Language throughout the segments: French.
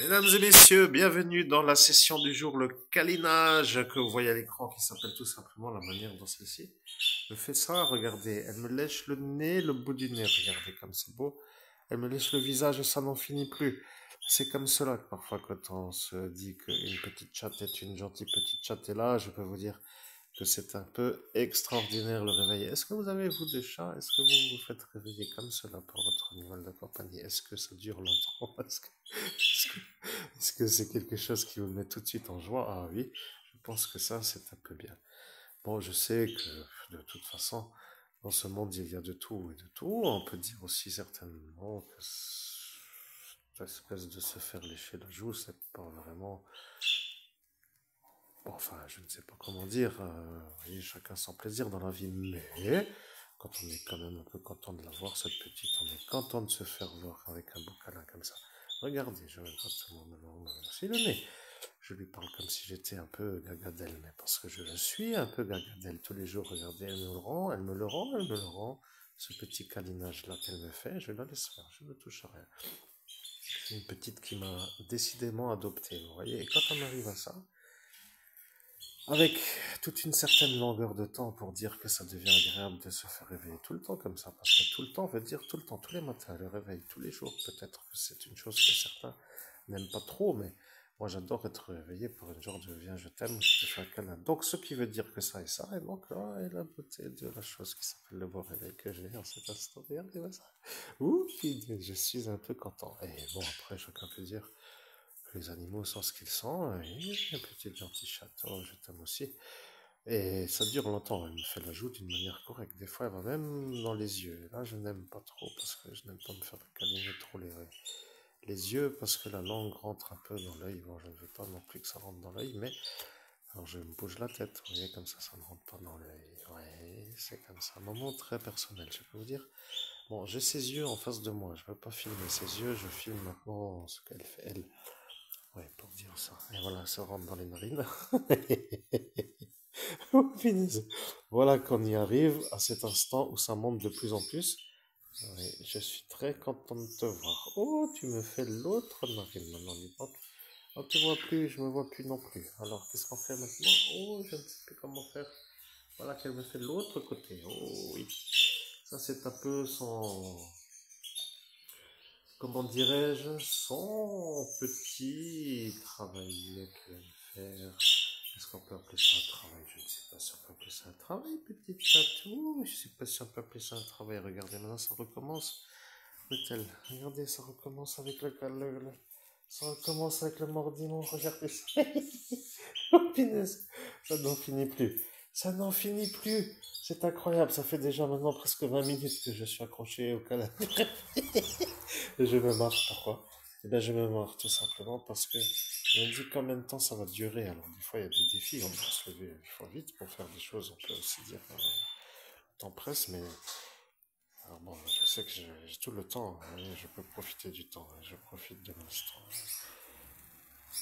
Mesdames et messieurs, bienvenue dans la session du jour, le câlinage que vous voyez à l'écran, qui s'appelle tout simplement la manière dont celle-ci me fait ça. Regardez, elle me lèche le nez, le bout du nez, regardez comme c'est beau. Elle me lèche le visage et ça n'en finit plus. C'est comme cela que parfois quand on se dit qu'une petite chatte est une gentille petite chatte, et là je peux vous dire que c'est un peu extraordinaire le réveil. Est-ce que vous avez, vous, des chats? Est-ce que vous vous faites réveiller comme cela pour votre animal de compagnie? Est-ce que ça dure longtemps? Est-ce que c'est quelque chose qui vous met tout de suite en joie? Ah oui, je pense que ça, c'est un peu bien. Bon, je sais que de toute façon, dans ce monde, il y a de tout et de tout. On peut dire aussi certainement que cette espèce de se faire lécher la joue, c'est pas vraiment... Bon, enfin, je ne sais pas comment dire. Vous voyez, chacun son plaisir dans la vie. Mais quand on est quand même un peu content de la voir, cette petite, on est content de se faire voir avec un beau câlin comme ça. Regardez, je vais gratter maintenant aussi le nez. Je lui parle comme si j'étais un peu gagadelle, mais parce que je le suis un peu gagadelle tous les jours. Regardez, elle me le rend, elle me le rend, elle me le rend. Ce petit câlinage-là qu'elle me fait, je la laisse faire, je ne touche à rien. C'est une petite qui m'a décidément adopté, vous voyez. Et quand on arrive à ça, avec toute une certaine longueur de temps pour dire que ça devient agréable de se faire réveiller tout le temps comme ça, parce que tout le temps veut dire tout le temps, tous les matins, le réveil, tous les jours, peut-être que c'est une chose que certains n'aiment pas trop, mais moi j'adore être réveillé pour une genre de viens, je t'aime, je te fais un câlin. Donc ce qui veut dire que ça et ça, et donc là est la beauté de la chose qui s'appelle le beau réveil que j'ai en cet instant. Regardez-moi ça. Ouh, je suis un peu content. Et bon, après, chacun peut dire que les animaux sont ce qu'ils sont. Et un petit gentil chaton, je t'aime aussi. Et ça dure longtemps, elle me fait la joue d'une manière correcte. Des fois, elle va même dans les yeux. Là, je n'aime pas trop parce que je n'aime pas me faire câliner trop les yeux parce que la langue rentre un peu dans l'œil. Bon, je ne veux pas non plus que ça rentre dans l'œil, mais alors je me bouge la tête. Vous voyez, comme ça ne rentre pas dans l'œil. Ouais, c'est comme ça. Un moment très personnel, je peux vous dire. Bon, j'ai ses yeux en face de moi. Je ne veux pas filmer ses yeux. Je filme maintenant ce qu'elle fait, elle. Ouais, pour dire ça. Et voilà, ça rentre dans les narines. Oh, punaise. Voilà qu'on y arrive à cet instant où ça monte de plus en plus. Oui, je suis très content de te voir. Oh, tu me fais l'autre narine maintenant, dis donc. On te voit plus, je me vois plus non plus. Alors, qu'est-ce qu'on fait maintenant? Oh, je ne sais plus comment faire. Voilà qu'elle me fait de l'autre côté. Oh oui. Ça, c'est un peu son... Comment dirais-je? Son petit travail qu'elle aime faire. Est-ce qu'on peut appeler ça un travail? Je ne sais pas si on peut appeler ça un travail, petite chatte. Ouh, je ne sais pas si on peut appeler ça un travail. Regardez, maintenant ça recommence. Peut-elle? Regardez, ça recommence avec ça recommence avec le mordiment. Regardez ça. Oh, punaise. Ça n'en finit plus. Ça n'en finit plus. C'est incroyable. Ça fait déjà maintenant presque 20 minutes que je suis accroché au canapé. Et je me marre. Pourquoi? Eh bien, je me marre tout simplement parce que je me dis combien de temps ça va durer. Alors, des fois, il y a des défis. On doit se lever une fois vite pour faire des choses. On peut aussi dire le temps presse, mais alors bon, je sais que j'ai tout le temps. Hein, je peux profiter du temps. Hein, je profite de l'instant.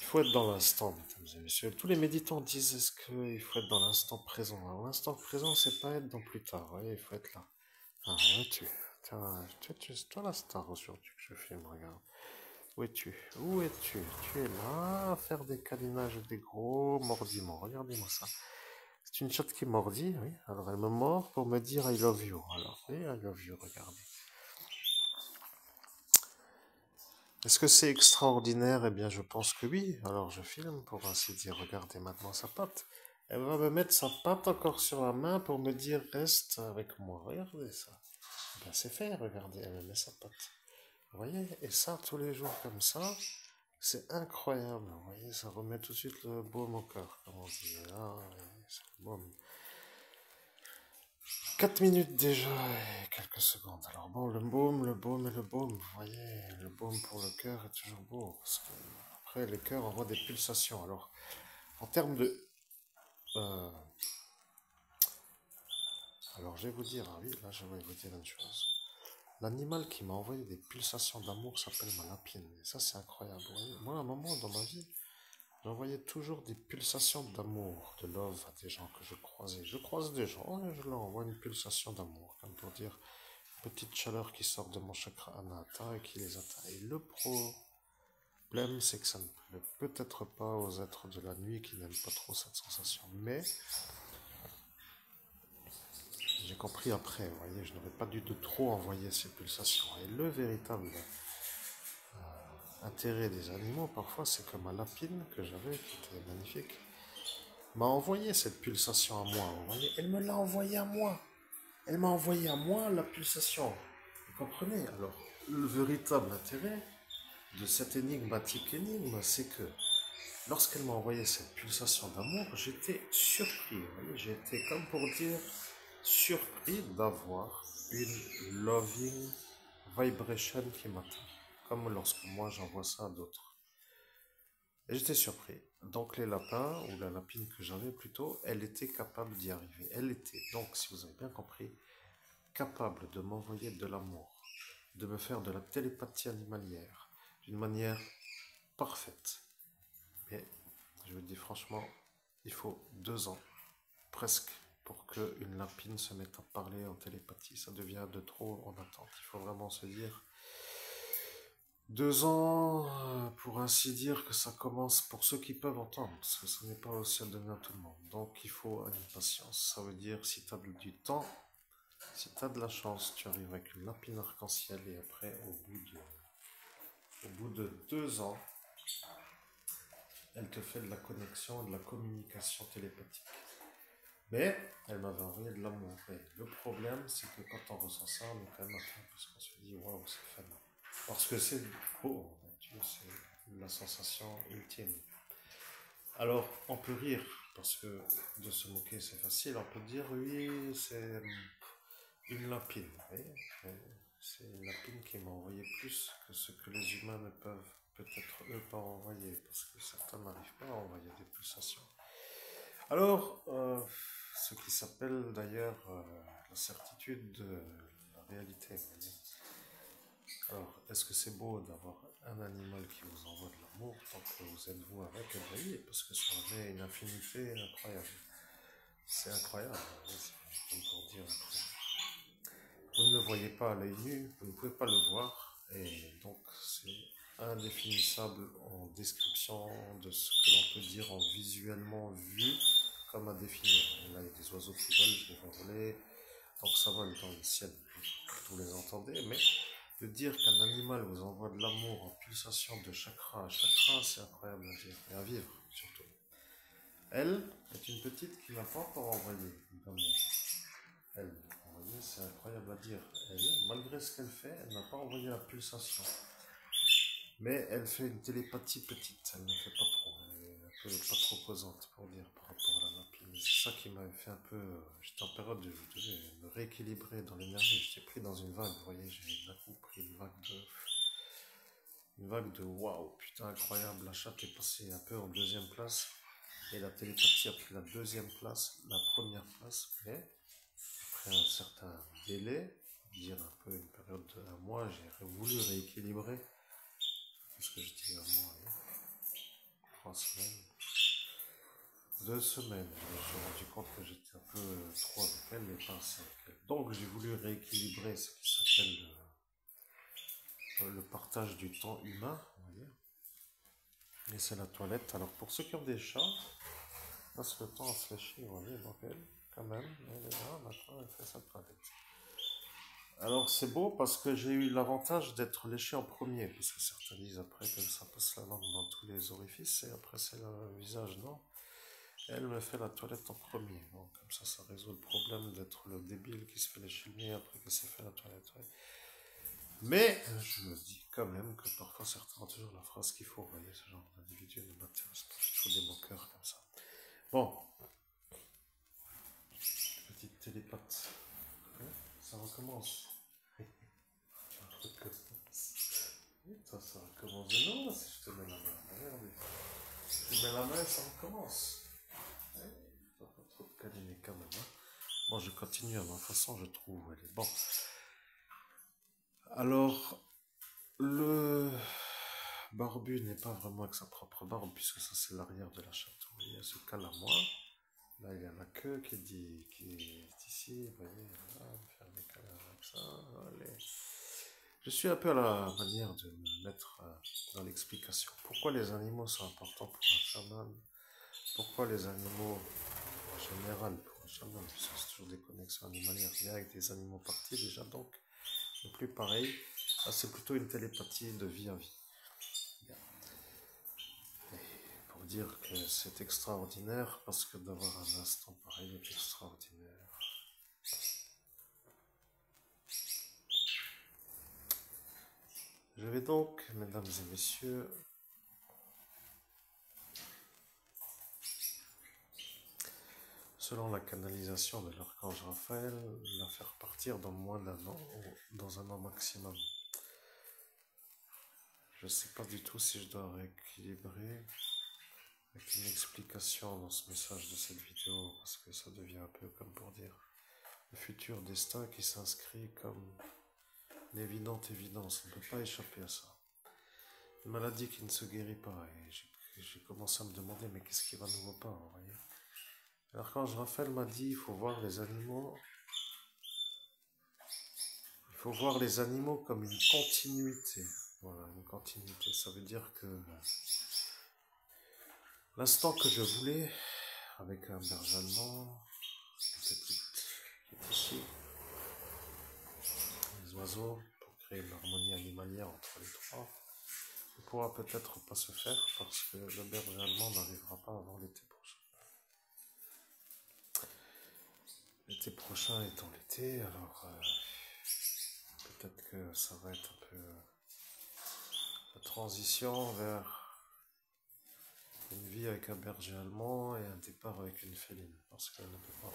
Il faut être dans l'instant, mesdames et messieurs. Tous les méditants disent est-ce qu'il faut être dans l'instant présent. Alors, l'instant présent, c'est pas être dans plus tard. Vous voyez, il faut être là. Ah, où es-tu? Toi la star aujourd'hui que je filme, regarde. Où es-tu? Où es-tu? Tu es là à faire des câlinages, des gros mordiments. Regardez-moi ça. C'est une chatte qui mordit, oui. Alors elle me mord pour me dire I love you. Alors, oui, I love you, regardez. Est-ce que c'est extraordinaire? Eh bien, je pense que oui. Alors je filme pour ainsi dire. Regardez maintenant sa patte. Elle va me mettre sa patte encore sur la main pour me dire reste avec moi. Regardez ça. Eh bien, c'est fait, regardez, elle me met sa patte. Vous voyez? Et ça, tous les jours comme ça, c'est incroyable. Vous voyez, ça remet tout de suite le baume au cœur, comme on dit. Ah, ouais, c'est le baume. 4 minutes déjà et quelques secondes. Alors bon, le baume et le baume, vous voyez, le baume pour le cœur est toujours beau. Parce que après, le cœur envoie des pulsations. Alors, en termes de... euh, alors, je vais vous dire, ah oui, là, je vais vous dire une chose. L'animal qui m'a envoyé des pulsations d'amour s'appelle ma lapine. Et ça, c'est incroyable. Vous voyez, moi, à un moment dans ma vie, j'envoyais toujours des pulsations d'amour, de love à des gens que je croisais. Je croise des gens et je leur envoie une pulsation d'amour, comme pour dire petite chaleur qui sort de mon chakra anahata et qui les atteint. Et le problème, c'est que ça ne plaît peut-être pas aux êtres de la nuit qui n'aiment pas trop cette sensation. Mais j'ai compris après, vous voyez, je n'aurais pas dû de trop envoyer ces pulsations. Et le véritable intérêt des animaux, parfois, c'est que ma lapine que j'avais, qui était magnifique, m'a envoyé cette pulsation à moi. Vous voyez, elle me l'a envoyé à moi. Elle m'a envoyé à moi la pulsation. Vous comprenez? Alors, le véritable intérêt de cette énigmatique énigme, c'est que lorsqu'elle m'a envoyé cette pulsation d'amour, j'étais surpris. Vous voyez, j'étais, comme pour dire, surpris d'avoir une loving vibration qui m'atteint. Comme lorsque moi j'envoie ça à d'autres. Et j'étais surpris. Donc les lapins, ou la lapine que j'avais plutôt, elle était capable d'y arriver. Elle était, donc si vous avez bien compris, capable de m'envoyer de l'amour, de me faire de la télépathie animalière, d'une manière parfaite. Mais je vous dis franchement, il faut 2 ans, presque, pour qu'une lapine se mette à parler en télépathie. Ça devient de trop en attente. Il faut vraiment se dire 2 ans, pour ainsi dire, que ça commence pour ceux qui peuvent entendre, parce que ce n'est pas aussi à donner à tout le monde. Donc il faut une patience. Ça veut dire, si tu as du temps, si tu as de la chance, tu arrives avec une lapine arc-en-ciel et après, au bout de 2 ans, elle te fait de la connexion, de la communication télépathique. Mais elle m'avait envoyé de l'amour. Et le problème, c'est que quand on ressent ça, on est quand même atteint parce qu'on se dit waouh, c'est fun. Parce que c'est beau, c'est la sensation ultime. Alors, on peut rire, parce que de se moquer, c'est facile. On peut dire oui, c'est une lapine. C'est une lapine qui m'a envoyé plus que ce que les humains ne peuvent peut-être eux pas envoyer, parce que certains n'arrivent pas à envoyer des pulsations. Alors, ce qui s'appelle d'ailleurs la certitude de la réalité. Alors, est-ce que c'est beau d'avoir un animal qui vous envoie de l'amour tant que vous êtes vous avec et voyez, parce que ça en est une infinité incroyable. C'est incroyable, c'est comme pour dire incroyable. Vous ne le voyez pas à l'œil nu, vous ne pouvez pas le voir, et donc c'est indéfinissable en description de ce que l'on peut dire en visuellement vu comme à définir. Et là, il y a des oiseaux qui volent, je les vois voler, donc ça vole dans le ciel, vous les entendez, mais de dire qu'un animal vous envoie de l'amour en pulsation de chakra à chakra, c'est incroyable à dire, et à vivre surtout. Elle est une petite qui n'a pas encore envoyé d'amour. Elle, vous voyez, c'est incroyable à dire. Elle, malgré ce qu'elle fait, elle n'a pas envoyé la pulsation. Mais elle fait une télépathie petite, elle ne fait pas trop. Elle est un peu pas trop posante pour dire par rapport à la lapine. C'est ça qui m'avait fait un peu. J'étais en période de. Je devais me rééquilibrer dans l'énergie. J'étais pris dans une vague, vous voyez, j'ai d'un coup pris une vague de. Une vague de waouh, putain, incroyable. La chatte est passée un peu en deuxième place. Et la télépathie a pris la deuxième place, la première place. Mais après un certain délai, dire un peu une période de 1 mois, j'ai voulu rééquilibrer. Qu'est-ce que je dis à moi, 3 semaines, 2 semaines, je me suis rendu compte que j'étais un peu trop avec elle et pas assez avec elle. Donc j'ai voulu rééquilibrer ce qui s'appelle le partage du temps humain, vous voyez. Et c'est la toilette. Alors pour ceux qui ont des chats, passe le temps à se lécher, vous voyez, donc elle, quand même, elle est là, maintenant elle fait sa toilette. Alors c'est beau parce que j'ai eu l'avantage d'être léché en premier, parce que certains disent après que ça passe la langue dans tous les orifices et après c'est le visage, non. Elle me fait la toilette en premier, donc comme ça résout le problème d'être le débile qui se fait lécher le nez après qu'il s'est fait la toilette. Ouais. Mais je me dis quand même que parfois certains ont toujours la phrase qu'il faut, vous voyez, ce genre d'individu ne m'intéresse pas, je trouve des moqueurs comme ça. Bon, petite télépathe, hein, ça recommence. Ça recommence. Non, si je te mets la main, regardez. Je te mets la main et ça recommence. Ça va pas trop te câliner quand même. Hein. Bon, je continue à ma façon, je trouve. Elle est bon. Alors, le barbu n'est pas vraiment avec sa propre barbe, puisque ça c'est l'arrière de la chatte. Vous voyez, elle se cale à moi. Là, il y a la queue qui est ici. Vous voyez, là, faire des câlins avec ça. Allez. Je suis un peu à la manière de me mettre dans l'explication. pourquoi les animaux sont importants pour un chaman? Pourquoi les animaux, en général, pour un chaman, parce que c'est toujours des connexions animalières, il y a avec des animaux partis déjà, donc, c'est plus pareil. Là, c'est plutôt une télépathie de vie à vie. Bien. Et pour dire que c'est extraordinaire, parce que d'avoir un instant pareil est extraordinaire. Je vais donc, mesdames et messieurs, selon la canalisation de l'archange Raphaël, la faire partir dans moins d'un an, ou dans un an maximum. Je ne sais pas du tout si je dois rééquilibrer avec une explication dans ce message de cette vidéo, parce que ça devient un peu comme pour dire le futur destin qui s'inscrit comme une évidente évidence. On ne peut pas échapper à ça. Une maladie qui ne se guérit pas. Et j'ai commencé à me demander, mais qu'est-ce qui va nouveau pas, vous voyez? L'archange Raphaël m'a dit, il faut voir les animaux. Il faut voir les animaux comme une continuité. Voilà, une continuité. Ça veut dire que l'instant que je voulais, avec un berger allemand, une petite qui est ici, les oiseaux, pour créer une harmonie animalière entre les trois, ne pourra peut-être pas se faire parce que le berger allemand n'arrivera pas avant l'été prochain. L'été prochain étant l'été, alors peut-être que ça va être un peu la transition vers une vie avec un berger allemand et un départ avec une féline, parce qu'elle ne peut pas.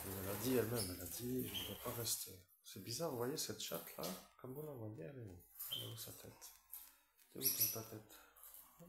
Elle a dit elle-même, elle a dit, je ne vais pas rester. C'est bizarre, vous voyez cette chatte là, comme vous la voyez, elle est où? Elle est où sa tête? C'est où ta tête?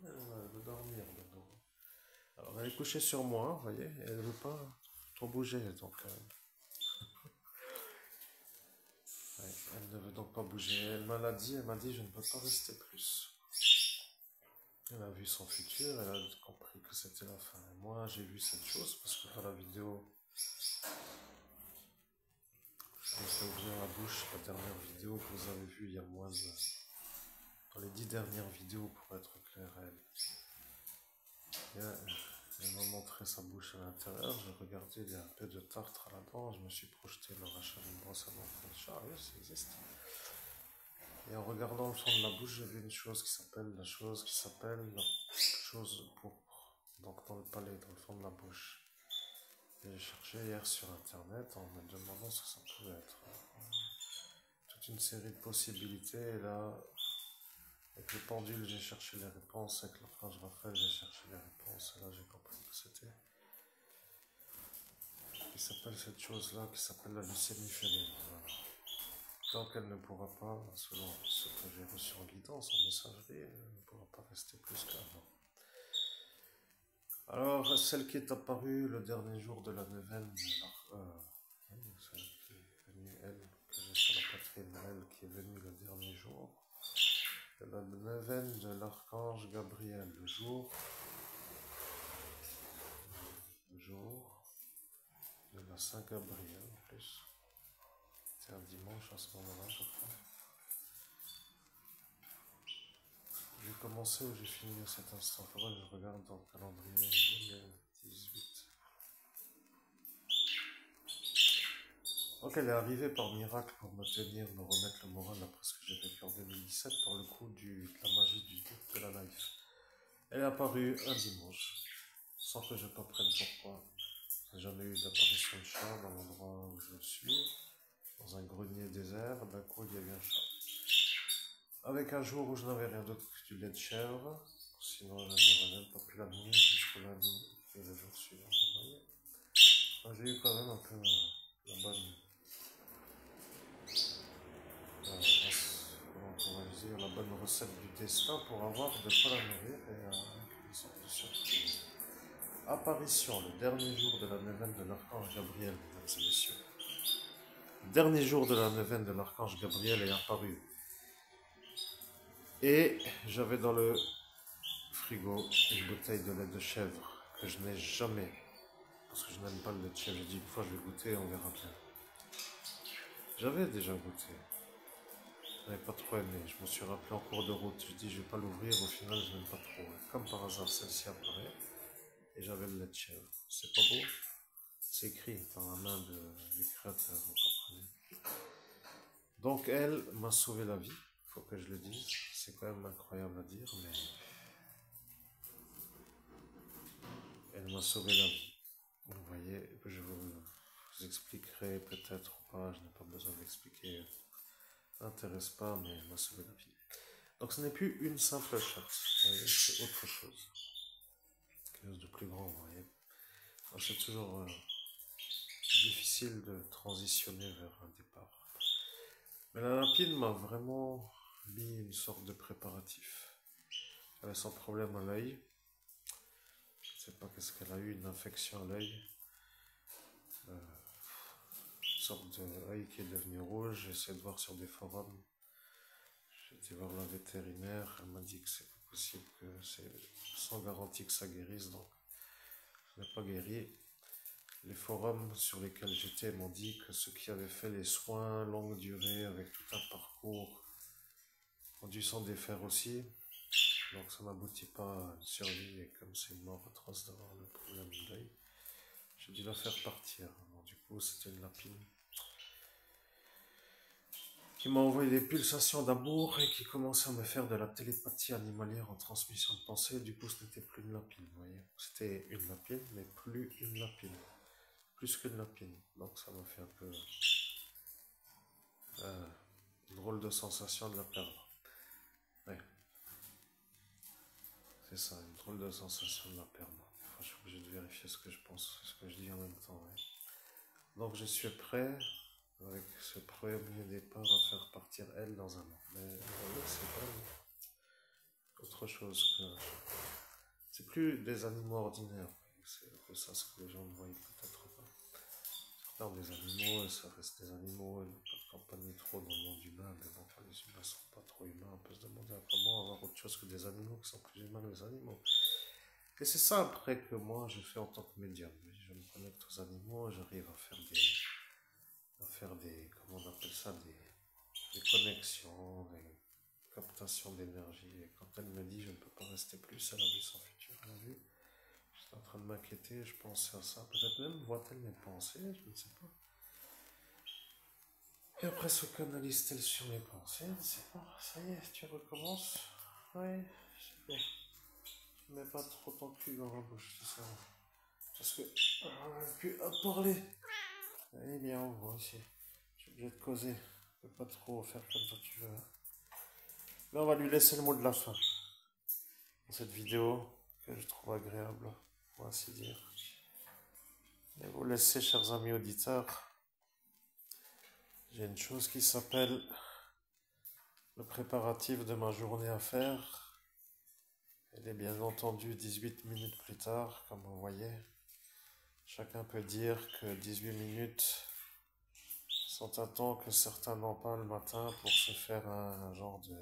Elle veut dormir dedans. Alors elle est couchée sur moi, vous voyez, et elle ne veut pas trop bouger, donc ouais, elle ne veut donc pas bouger. Elle m'a dit, je ne peux pas rester plus. Elle a vu son futur, elle a compris que c'était la fin. Et moi, j'ai vu cette chose parce que dans la vidéo, je me fais ouvrir la bouche, la dernière vidéo que vous avez vue il y a moins de... Dans les 10 dernières vidéos, pour être clair, elle m'a montré sa bouche à l'intérieur. J'ai regardé, il y a un peu de tartre à la dent. Je me suis projeté le rachat d'une brosse à dents pour le chat. Oui, ça existe. Et en regardant le fond de la bouche, j'ai vu une chose qui s'appelle la chose pourpre. Donc dans le palais, dans le fond de la bouche. Et j'ai cherché hier sur internet en me demandant ce que ça pouvait être. Toute une série de possibilités. Et là, avec le pendule, j'ai cherché les réponses. Avec l'archange Raphaël, j'ai cherché les réponses. Et là, j'ai compris que c'était. Qui s'appelle cette chose-là, qui s'appelle la leucémie féline. Voilà. Tant qu'elle ne pourra pas, selon ce que j'ai reçu en guidance, en messagerie, elle ne pourra pas rester plus qu'avant. Alors, celle qui est apparue le dernier jour de la neuvaine, celle qui est venue, elle, que j'ai sur la poitrine, elle qui est venue le dernier jour, de la neuvaine de l'archange Gabriel, le jour de la Saint-Gabriel en plus. C'est un dimanche à ce moment-là, je crois. J'ai commencé ou j'ai fini à cet instant? Il faudrait que je regarde dans le calendrier 2018. Donc elle est arrivée par miracle pour me tenir, me remettre le moral après ce que j'ai vécu en 2017 par le coup de la magie du doute de la life. Elle est apparue un dimanche, sans que je comprenne pourquoi. J'ai jamais eu d'apparition de chat dans l'endroit où je suis, dans un grenier désert. D'un coup, il y avait un chat. Avec un jour où je n'avais rien d'autre que du lait de chèvre, sinon je n'aurais même pas pu la nourrir jusqu'au lundi et le jour suivant. Vous voyez, j'ai eu quand même un peu la bonne, comment pourrais-je dire, la bonne recette du destin pour avoir de quoi la nourrir et une sorte de surprise. Apparition, le dernier jour de la neuvaine de l'archange Gabriel, mesdames et messieurs. Le dernier jour de la neuvaine de l'archange Gabriel est apparu. Et j'avais dans le frigo une bouteille de lait de chèvre que je n'ai jamais, parce que je n'aime pas le lait de chèvre. J'ai dit une fois je vais goûter, on verra bien. J'avais déjà goûté. n'avais pas trop aimé. Je me suis rappelé en cours de route. Je dis, je vais pas l'ouvrir. Au final, je n'aime pas trop. Comme par hasard, celle-ci apparaît. Et j'avais le lait de chèvre. C'est pas beau? C'est écrit par la main du créateur, vous comprenez. Donc, elle m'a sauvé la vie. Il faut que je le dise. C'est quand même incroyable à dire, mais elle m'a sauvé la vie. Vous voyez, je vous expliquerai peut-être ou pas. Je n'ai pas besoin d'expliquer. Ça n'intéresse pas, mais elle m'a sauvé la vie. Donc ce n'est plus une simple chatte, vous voyez, c'est autre chose. Quelque chose de plus grand, vous voyez. Alors, c'est toujours difficile de transitionner vers un départ. Mais la lapine m'a vraiment mis une sorte de préparatif. Elle avait son problème à l'œil. Je ne sais pas qu'est-ce qu'elle a eu, une infection à l'œil. Une sorte d'œil qui est devenu rouge. J'ai essayé de voir sur des forums. J'ai été voir la vétérinaire. Elle m'a dit que c'est pas possible, que c'est sans garantie que ça guérisse. Donc, ça n'a pas guéri. Les forums sur lesquels j'étais m'ont dit que ceux qui avaient fait les soins longue durée avec tout un parcours ont dû s'en défaire aussi. Donc ça n'aboutit pas à une survie et comme c'est une mort atroce d'avoir le problème d'œil, j'ai dû la faire partir. Alors, du coup, c'était une lapine qui m'a envoyé des pulsations d'amour et qui commençait à me faire de la télépathie animalière en transmission de pensée. Du coup, ce n'était plus une lapine, vous voyez. C'était une lapine, mais plus une lapine. Plus qu'une lapine. Donc ça m'a fait un peu une drôle de sensation de la perdre. Ouais, c'est ça, une drôle de sensation de la perdre. Enfin, je suis obligé de vérifier ce que je pense, ce que je dis en même temps. Ouais. Donc je suis prêt, avec ce premier départ, à faire partir elle dans un an. Mais c'est pas autre chose que... C'est plus des animaux ordinaires. C'est un peu ça ce que les gens ne voient peut-être pas. Certains des animaux, et ça reste des animaux, ils n'ont pas de compagnie trop dans le monde humain, mais bon, quand les humains ne sont pas trop humains, on peut se demander comment avoir autre chose que des animaux qui sont plus humains que les animaux. Et c'est ça après que moi je fais en tant que médium. Je me connecte aux animaux, j'arrive à faire des, comment on appelle ça, des connexions, des captations d'énergie. Et quand elle me dit je ne peux pas rester plus, elle a vu son futur, elle a vu. J'étais en train de m'inquiéter, je pensais à ça. Peut-être même voit-elle mes pensées, je ne sais pas. Et après se canalise-t-elle sur mes pensées, je ne sais pas. Ça y est, tu recommences. Oui, c'est bien. Tu ne mets pas trop ton cul dans la bouche, c'est ça. Parce que j'arrive plus à parler. Eh bien, on voit aussi. Je suis obligé de causer. Je ne peux pas trop faire comme ça tu veux. Hein. Mais on va lui laisser le mot de la fin. Dans cette vidéo que je trouve agréable, pour ainsi dire. Et vous laissez, chers amis auditeurs, j'ai une chose qui s'appelle le préparatif de ma journée à faire. Elle est bien entendu 18 minutes plus tard, comme vous voyez. Chacun peut dire que 18 minutes sont un temps que certains n'ont pas le matin pour se faire un genre de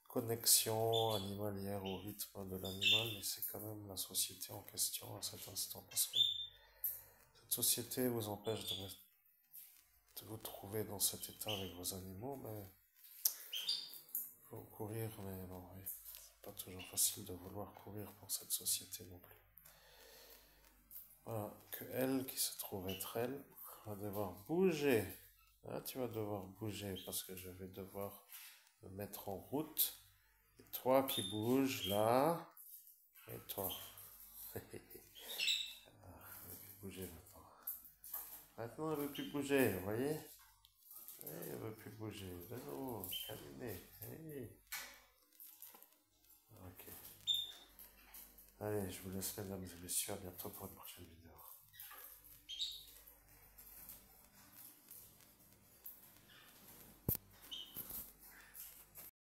connexion animalière au rythme de l'animal, mais c'est quand même la société en question à cet instant, parce que cette société vous empêche de vous trouver dans cet état avec vos animaux, mais il faut courir, mais bon, oui, c'est pas toujours facile de vouloir courir pour cette société non plus. Voilà, que elle, qui se trouve être elle, va devoir bouger. Hein, tu vas devoir bouger parce que je vais devoir me mettre en route. Et toi qui bouges là, et toi. Elle ne veut plus bouger maintenant. Maintenant, elle ne veut plus bouger, vous voyez? Oui, elle ne veut plus bouger. De nouveau, câliner. Hey. Ok. Allez, je vous laisse, mesdames et messieurs. À bientôt pour une prochaine vidéo.